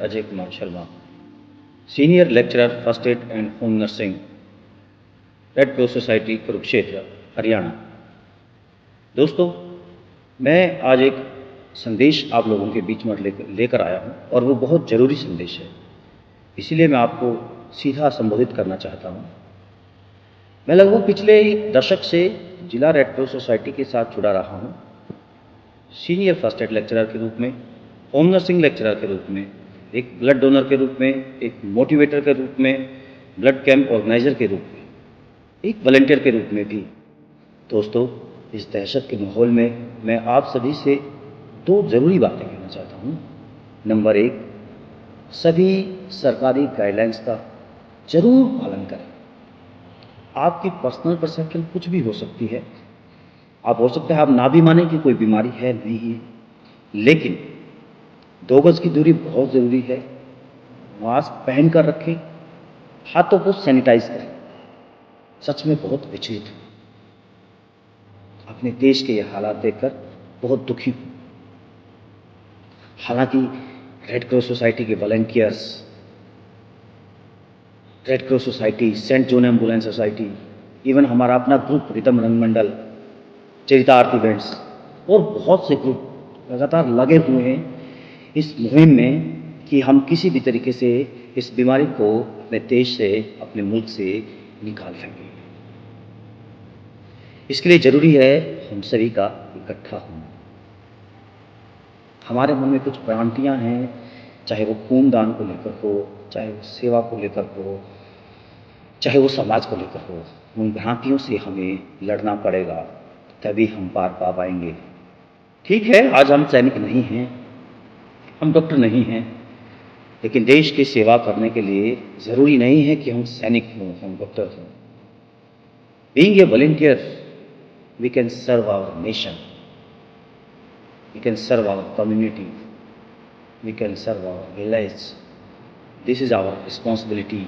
Ajay Kumar Sharma, senior lecturer first aid and home nursing, red cross society Kurukshetra, Haryana. दोस्तों, मैं आज एक संदेश आप लोगों के बीच में लेकर आया हूं और वो बहुत ज़रूरी संदेश है, इसीलिए मैं आपको सीधा संबोधित करना चाहता हूं। मैं लगभग पिछले एक दशक से जिला रेड क्रॉस सोसाइटी के साथ जुड़ा रहा हूं, सीनियर फर्स्ट एड लेक्चरर के रूप में, होम नर्सिंग लेक्चरर के रूप में, एक ब्लड डोनर के रूप में, एक मोटिवेटर के रूप में, ब्लड कैंप ऑर्गेनाइजर के रूप में, एक वॉलंटियर के रूप में भी। दोस्तों, इस दहशत के माहौल में मैं आप सभी से दो ज़रूरी बातें कहना चाहता हूँ। नंबर एक, सभी सरकारी गाइडलाइंस का जरूर पालन करें। आपकी पर्सनल परसेप्शन कुछ भी हो सकती है, आप हो सकता है आप ना भी माने कि कोई बीमारी है नहीं है, लेकिन 2 गज की दूरी बहुत ज़रूरी है। मास्क पहन कर रखें, हाथों को सैनिटाइज करें। सच में बहुत विचलित हूँ, अपने देश के ये हालात देखकर बहुत दुखी हूँ। हालांकि रेड क्रॉस सोसाइटी के volunteers, red cross society, saint John ambulance society, even हमारा अपना ग्रुप रिदम रंग मंडल, चरितार्थ इवेंट्स और बहुत से ग्रुप लगातार लगे हुए हैं इस मुहिम में कि हम किसी भी तरीके से इस बीमारी को अपने देश से, अपने मुल्क से निकाल सकें। इसके लिए जरूरी है हम सभी का इकट्ठा होना। हमारे मन में कुछ भ्रांतियां हैं, चाहे वो खूनदान को लेकर हो, चाहे वो सेवा को लेकर हो, चाहे वो समाज को लेकर हो। उन भ्रांतियों से हमें लड़ना पड़ेगा, तभी हम पार पा पाएंगे। ठीक है, आज हम सैनिक नहीं हैं, हम डॉक्टर नहीं हैं, लेकिन देश की सेवा करने के लिए जरूरी नहीं है कि हम सैनिक हों, हम डॉक्टर हों। Being a volunteer, we can serve our nation, we can serve our community, we can serve our village. This is our responsibility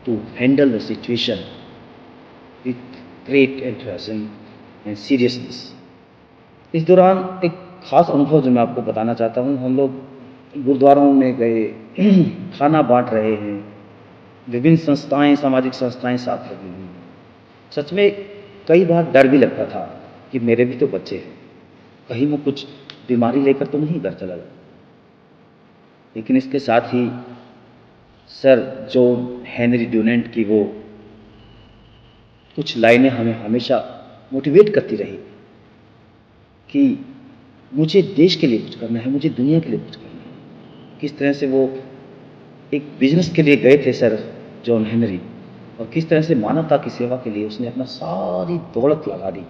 to handle the situation with great enthusiasm and seriousness. इस दौरान एक खास अनुभव जो मैं आपको बताना चाहता हूँ, हम लोग गुरुद्वारों में गए, खाना बांट रहे हैं, विभिन्न संस्थाएं, सामाजिक संस्थाएं साथ लगी हुई। सच में कई बार डर भी लगता था कि मेरे भी तो बच्चे हैं, कहीं वो कुछ बीमारी लेकर तो नहीं घर चला जाए। लेकिन इसके साथ ही सर जॉन हेनरी ड्यूनेंट की वो कुछ लाइनें हमें हमेशा मोटिवेट करती रही कि मुझे देश के लिए कुछ करना है, मुझे दुनिया के लिए कुछ करना है। किस तरह से वो एक बिजनेस के लिए गए थे सर जॉन हेनरी, और किस तरह से मानवता की सेवा के लिए उसने अपना सारी दौलत लगा दी,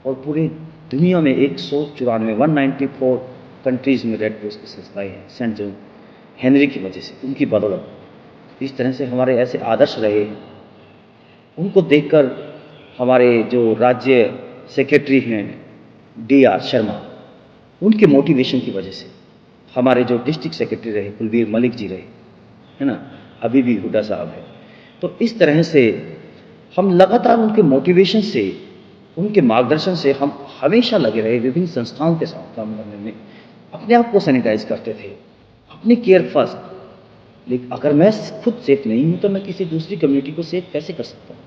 और पूरे दुनिया में 194 कंट्रीज में रेड क्रॉस की संस्थाएं हैं सेंट जॉन हेनरी की वजह से, उनकी बदौलत। इस तरह से हमारे ऐसे आदर्श रहे, उनको देखकर हमारे जो राज्य सेक्रेटरी हैं DR शर्मा, उनके मोटिवेशन की वजह से हमारे जो डिस्ट्रिक्ट सेक्रेटरी रहे कुलवीर मलिक जी रहे, है ना, अभी भी हुड्डा साहब है। तो इस तरह से हम लगातार उनके मोटिवेशन से, उनके मार्गदर्शन से हम हमेशा लगे रहे विभिन्न संस्थाओं के साथ काम करने में। अपने आप को सैनिटाइज करते थे, अपनी केयर फर्स्ट। लेकिन अगर मैं खुद सेफ नहीं हूं तो मैं किसी दूसरी कम्युनिटी को सेफ कैसे कर सकता हूँ?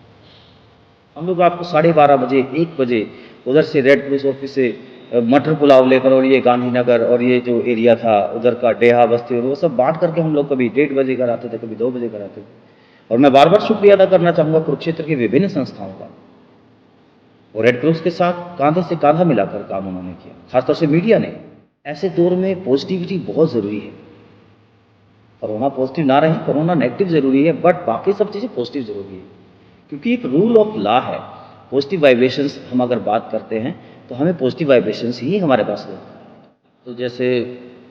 हम लोग आपको 12:30 बजे, 1 बजे उधर से रेड क्रॉस ऑफिस से मटर पुलाव लेकर, और ये गांधीनगर और ये जो एरिया था उधर का डेहा बस्ती, और वो सब बांट करके हम लोग कभी 1:30 बजे घर आते थे, कभी 2 बजे घर आते थे। और मैं बार बार शुक्रिया अदा करना चाहूँगा कुरुक्षेत्र की विभिन्न संस्थाओं का, और रेड क्रॉस के साथ कांधे से कांधा मिलाकर काम उन्होंने किया, खासतौर से मीडिया ने। ऐसे दौर में पॉजिटिविटी बहुत ज़रूरी है। कोरोना पॉजिटिव ना रहे, कोरोना नेगेटिव ज़रूरी है, बट बाकी सब चीज़ें पॉजिटिव ज़रूरी है, क्योंकि एक रूल ऑफ लॉ है। पॉजिटिव वाइब्रेशंस हम अगर बात करते हैं तो हमें पॉजिटिव वाइब्रेशंस ही हमारे पास होते हैं। तो जैसे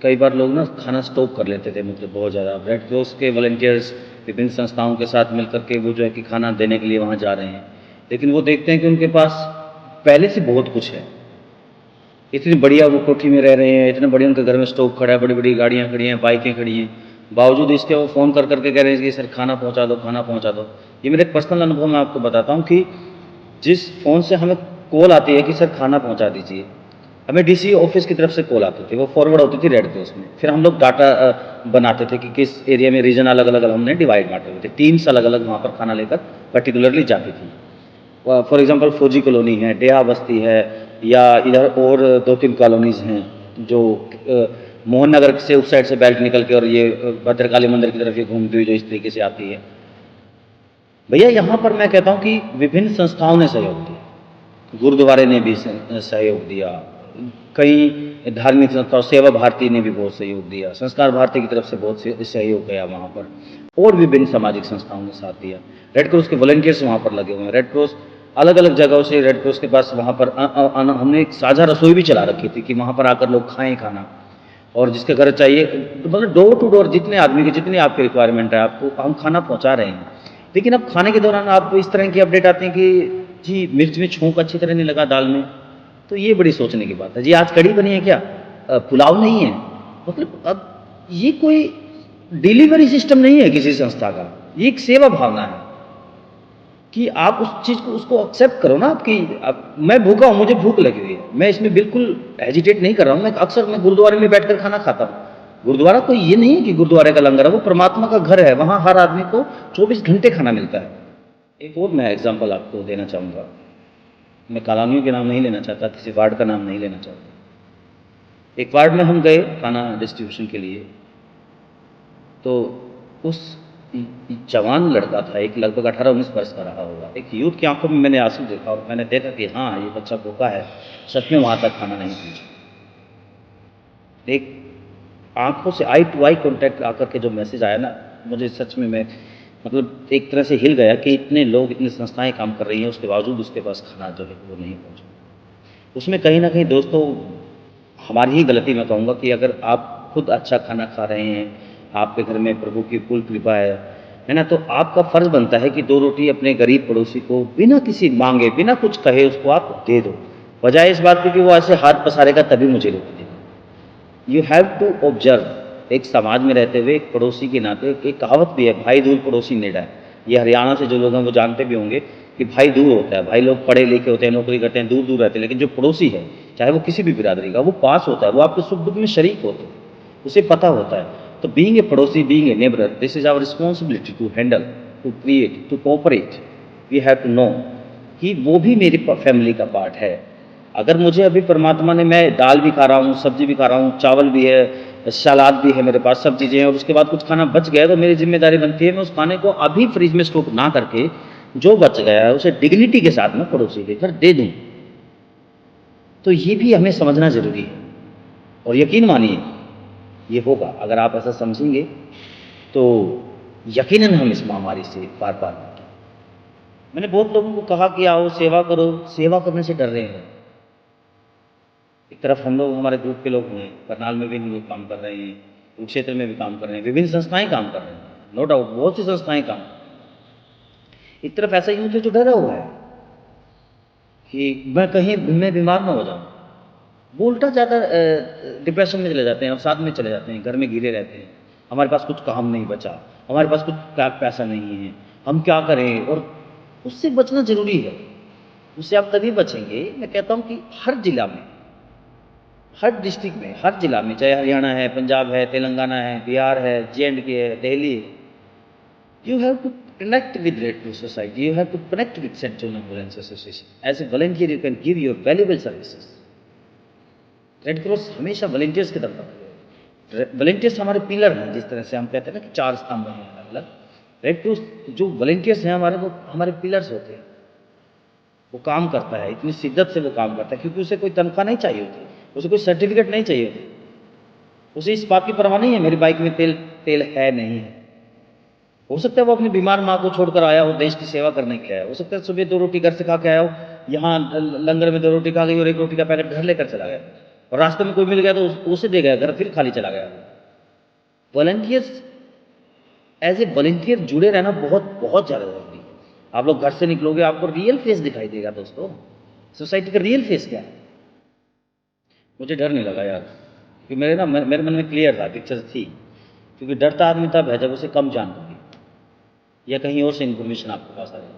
कई बार लोग ना खाना स्टॉक कर लेते थे, मतलब बहुत ज़्यादा। रेड क्रॉस के वॉलंटियर्स विभिन्न संस्थाओं के साथ मिलकर के वो जो है कि खाना देने के लिए वहाँ जा रहे हैं, लेकिन वो देखते हैं कि उनके पास पहले से बहुत कुछ है, इतनी बढ़िया वो कोठी में रह रहे हैं, इतने बढ़िया उनके घर में स्टोव खड़ा है, बड़ी बड़ी गाड़ियाँ खड़ी हैं, बाइकें खड़ी हैं, बावजूद इसके वो फ़ोन कर करके कह रहे हैं कि सर खाना पहुँचा दो, खाना पहुँचा दो। ये मेरा एक पर्सनल अनुभव मैं आपको बताता हूँ कि जिस फ़ोन से हमें कॉल आती है कि सर खाना पहुँचा दीजिए, हमें डीसी ऑफिस की तरफ से कॉल आती थी, वो फॉरवर्ड होती थी रेड क्रॉस में। फिर हम लोग डाटा बनाते थे कि किस एरिया में रीजन अलग अलग हमने डिवाइड बांटे हुए थे, टीम्स अलग अलग वहाँ पर खाना लेकर पर्टिकुलरली जाती थी। फॉर एग्जांपल फौजी कॉलोनी है, डेहा बस्ती है, या इधर और 2-3 कॉलोनीज़ हैं जो मोहन नगर से उस साइड से बेल्ट निकल के और ये भद्रकाली मंदिर की तरफ ये घूमती हुई जो इस तरीके से आती है। भैया यहाँ पर मैं कहता हूँ कि विभिन्न संस्थाओं ने सहयोग दिया, गुरुद्वारे ने भी सहयोग दिया, कई धार्मिक संस्थाओं, सेवा भारती ने भी बहुत सहयोग दिया, संस्कार भारती की तरफ से बहुत सहयोग गया वहाँ पर, और विभिन्न सामाजिक संस्थाओं ने साथ दिया। रेड क्रॉस के वॉलंटियर्स वहाँ पर लगे हुए हैं। रेड क्रॉस अलग अलग जगहों से रेड क्रॉस के पास वहाँ पर हमने एक साझा रसोई भी चला रखी थी कि वहाँ पर आकर लोग खाएं खाना, और जिसके घर चाहिए तो मतलब डोर टू डोर जितने आदमी की जितनी आपकी रिक्वायरमेंट है आपको हम खाना पहुँचा रहे हैं। लेकिन अब खाने के दौरान आप इस तरह की अपडेट आती हैं कि जी मिर्च में छोंक अच्छी तरह नहीं लगा दाल में, तो ये बड़ी सोचने की बात है। जी आज कढ़ी बनी है क्या, पुलाव नहीं है, मतलब अब ये कोई डिलीवरी सिस्टम नहीं है किसी संस्था का, ये एक सेवा भावना है कि आप उस चीज़ को उसको एक्सेप्ट करो ना। आपकी मैं भूखा हूँ, मुझे भूख लगी हुई है, मैं इसमें बिल्कुल हेजिटेट नहीं कर रहा हूँ। मैं अक्सर मैं गुरुद्वारे में बैठकर खाना खाता हूँ। गुरुद्वारा कोई ये नहीं है कि गुरुद्वारे का लंगर है, वो परमात्मा का घर है, वहाँ हर आदमी को 24 घंटे खाना मिलता है। एक और मैं एग्जाम्पल आपको देना चाहूँगा, मैं कॉलोनियों के नाम नहीं लेना चाहता, किसी वार्ड का नाम नहीं लेना चाहता। एक वार्ड में हम गए खाना डिस्ट्रीब्यूशन के लिए, तो उस जवान लड़का था, एक लगभग 18-19 वर्ष का रहा होगा, एक यूथ की आंखों में मैंने आंसू देखा और मैंने देखा कि हाँ ये बच्चा भूखा है, सच में वहाँ तक खाना नहीं पहुँचा। एक आंखों से आई टू आई कॉन्टैक्ट आकर के जो मैसेज आया ना, मुझे सच में मैं मतलब एक तरह से हिल गया कि इतने लोग, इतनी संस्थाएं काम कर रही हैं, उसके बावजूद उसके पास खाना जो है वो नहीं पहुँचा। उसमें कहीं ना कहीं दोस्तों हमारी ही गलती मैं कहूँगा कि अगर आप खुद अच्छा खाना खा रहे हैं, आपके घर में प्रभु की फुल कृपा है ना, तो आपका फर्ज बनता है कि 2 रोटी अपने गरीब पड़ोसी को बिना किसी मांगे, बिना कुछ कहे उसको आप दे दो, बजाय इस बात की कि वो ऐसे हाथ पसारेगा तभी मुझे रोटी देगा। यू हैव टू ऑब्जर्व, एक समाज में रहते हुए एक पड़ोसी के नाते एक कहावत भी है, भाई दूर पड़ोसी नेड़ा है। ये हरियाणा से जो लोग हैं वो जानते भी होंगे कि भाई दूर होता है, भाई लोग पढ़े लिखे होते हैं, नौकरी करते हैं, दूर दूर रहते हैं, लेकिन जो पड़ोसी है चाहे वो किसी भी बिरादरी का, वो पास होता है, वो आपके सुख दुख में शरीक होते हैं, उसे पता होता है। तो बीइंग ए पड़ोसी, being a neighbour, this is our responsibility to handle, to create, to cooperate. We have to know कि वो भी मेरी फैमिली का पार्ट है। अगर मुझे अभी परमात्मा ने, मैं दाल भी खा रहा हूँ, सब्जी भी खा रहा हूँ, चावल भी है, सलाद भी है, मेरे पास सब चीज़ें हैं, और उसके बाद कुछ खाना बच गया, तो मेरी जिम्मेदारी बनती है मैं उस खाने को अभी फ्रिज में स्टोर ना करके जो बच गया है उसे डिग्निटी के साथ में पड़ोसी के घर दे दूँ। तो ये भी हमें समझना जरूरी है, और यकीन मानिए ये होगा। अगर आप ऐसा समझेंगे तो यकीनन हम इस महामारी से पार पाएंगे। मैंने बहुत लोगों को कहा कि आओ सेवा करो, सेवा करने से डर रहे हैं। एक तरफ हम लोग, हमारे ग्रुप के लोग हैं, करनाल में भी हम लोग काम कर रहे हैं, कुरुक्षेत्र में भी काम कर रहे हैं, विभिन्न संस्थाएं काम कर रहे हैं, नो डाउट बहुत सी संस्थाएं काम। एक तरफ ऐसा यूथ है जो डरा हुआ है कि मैं कहीं मैं बीमार ना हो जाऊं, वो उल्टा ज़्यादा डिप्रेशन में चले जाते हैं और साथ में चले जाते हैं, घर में घिरे रहते हैं। हमारे पास कुछ काम नहीं बचा, हमारे पास कुछ पैसा नहीं है, हम क्या करें। और उससे बचना जरूरी है, उससे आप तभी बचेंगे। मैं कहता हूँ कि हर जिला में, हर डिस्ट्रिक्ट में, हर जिला में, चाहे हरियाणा है, पंजाब है, तेलंगाना है, बिहार है, J&K है, दिल्ली है, you have to connect with Red Cross Society, you have to connect with St. John Ambulance Association. As a volunteer, you can give your valuable services. Red cross हमेशा वॉलंटियर्स की तरफ है। वॉलंटियर्स हमारे pillar हैं, जिस तरह से हम कहते हैं ना कि 4 स्तंभ हैं अलग अलग। रेड क्रॉस जो वॉलंटियर्स हैं हमारे, वो हमारे पिलर्स होते हैं। वो काम करता है, इतनी शिद्दत से वो काम करता है, क्योंकि उसे कोई तनख्वाह नहीं चाहिए होती, उसे कोई सर्टिफिकेट नहीं चाहिए होती, उसे इस बात की परवाह नहीं है मेरी बाइक में तेल है नहीं है। हो सकता है वो अपनी बीमार माँ को छोड़कर आया हो, देश की सेवा करने के लिए आया हो सकता है सुबह 2 रोटी घर से खा के आया हो, यहाँ लंगर में 2 रोटी खा गई और 1 रोटी का पैकेट घर लेकर चला गया, और रास्ते में कोई मिल गया तो उसे दे गया, घर फिर खाली चला गया। वॉलंटियर्स, एज ए वॉलंटियर जुड़े रहना बहुत बहुत ज़्यादा जरूरी है। आप लोग घर से निकलोगे, आपको रियल फेस दिखाई देगा दोस्तों, सोसाइटी का रियल फेस क्या है। मुझे डर नहीं लगा यार, क्योंकि मेरे मन में क्लियर था, पिक्चर थी। क्योंकि डरता आदमी तब है जब उसे कम जानकारी या कहीं और से इन्फॉर्मेशन आपके पास आ जाए।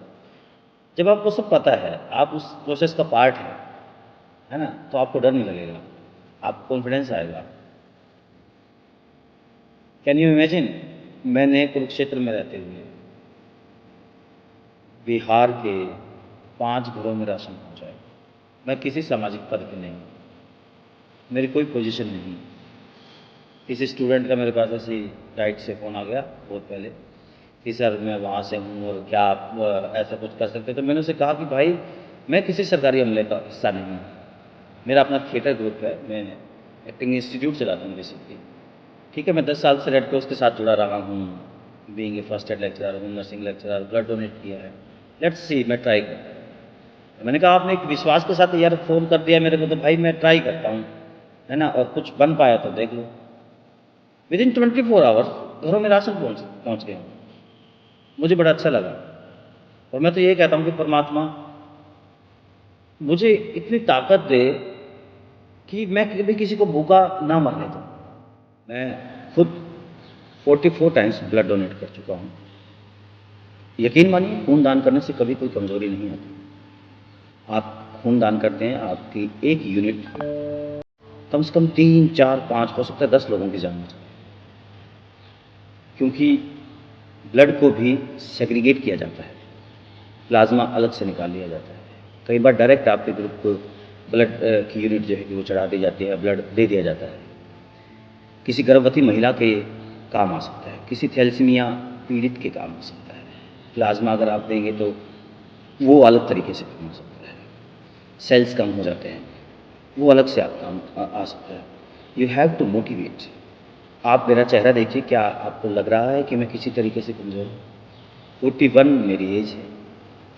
जब आपको सब पता है, आप उस प्रोसेस का पार्ट है है ना, तो आपको डर नहीं लगेगा, आपको कॉन्फिडेंस आएगा। कैन यू इमेजिन, मैंने कुरुक्षेत्र में रहते हुए बिहार के 5 घरों में राशन पहुंचाया। मैं किसी सामाजिक पद पे नहीं, मेरी कोई पोजीशन नहीं। किसी स्टूडेंट का मेरे पास ऐसे डाइट से फ़ोन आ गया बहुत पहले कि सर मैं वहाँ से हूँ और क्या आप ऐसा कुछ कर सकते। तो मैंने उसे कहा कि भाई मैं किसी सरकारी अमले का हिस्सा नहीं हूँ, मेरा अपना थिएटर ग्रुप है, मैं एक्टिंग इंस्टीट्यूट चलाता हूँ बेसिकली। ठीक है, मैं 10 साल से रेड क्रॉस के साथ जुड़ा रहा हूँ, being a first aid lecturer हूँ, नर्सिंग लेक्चरर, ब्लड डोनेट किया है, लेट्स सी मैं ट्राई करता हूँ। मैंने कहा आपने एक विश्वास के साथ यार फ़ोन कर दिया मेरे को, तो भाई मैं ट्राई करता हूँ, है ना, और कुछ बन पाया तो देख लो। विदिन 24 आवर्स घरों में राशन पहुँच गया। मुझे बड़ा अच्छा लगा और मैं तो ये कहता हूँ कि परमात्मा मुझे इतनी ताकत दे कि मैं कभी किसी को भूखा ना मरने दूँ। मैं खुद 44 टाइम्स ब्लड डोनेट कर चुका हूँ। यकीन मानिए खून दान करने से कभी कोई कमज़ोरी नहीं आती। आप खून दान करते हैं, आपकी एक यूनिट कम से कम 3, 4, 5 हो सकता है 10 लोगों की जान बचाए, क्योंकि ब्लड को भी सेग्रीगेट किया जाता है, प्लाज्मा अलग से निकाल लिया जाता है। कई बार डायरेक्ट आपके ग्रुप को ब्लड की यूनिट जो है कि वो चढ़ा दी जाती है, ब्लड दे दिया जाता है। किसी गर्भवती महिला के काम आ सकता है, किसी थैलेसीमिया पीड़ित के काम आ सकता है। प्लाज्मा अगर आप देंगे तो वो अलग तरीके से काम आ सकता है। सेल्स कम हो जाते हैं, वो अलग से आप काम आ सकता है। You have to motivate. आप मेरा चेहरा देखिए, क्या आपको लग रहा है कि मैं किसी तरीके से कमज़ोर हूँ? 41 मेरी एज है,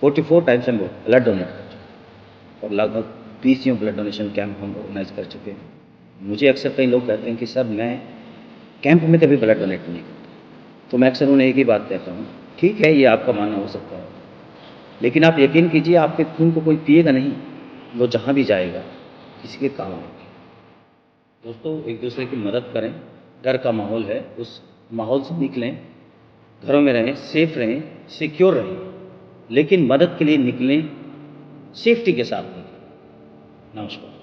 44 टाइम्स हम ब्लड डोनेट कर चुके हैं और लगभग 20 यूँ ब्लड डोनेशन कैंप हम ऑर्गेनाइज कर चुके हैं। मुझे अक्सर कई लोग कहते हैं कि सर मैं कैंप में कभी ब्लड डोनेट नहीं करता, तो मैं अक्सर उन्हें एक ही बात कहता हूँ, ठीक है ये आपका मानना हो सकता है, लेकिन आप यकीन कीजिए आपके खून को कोई पिएगा नहीं, वो जहाँ भी जाएगा किसी के काम आएगा। दोस्तों एक दूसरे की मदद करें, डर का माहौल है उस माहौल से निकलें, घरों में रहें, सेफ रहें, सिक्योर रहें, लेकिन मदद के लिए निकलें, सेफ्टी के साथ निकलें। नमस्कार।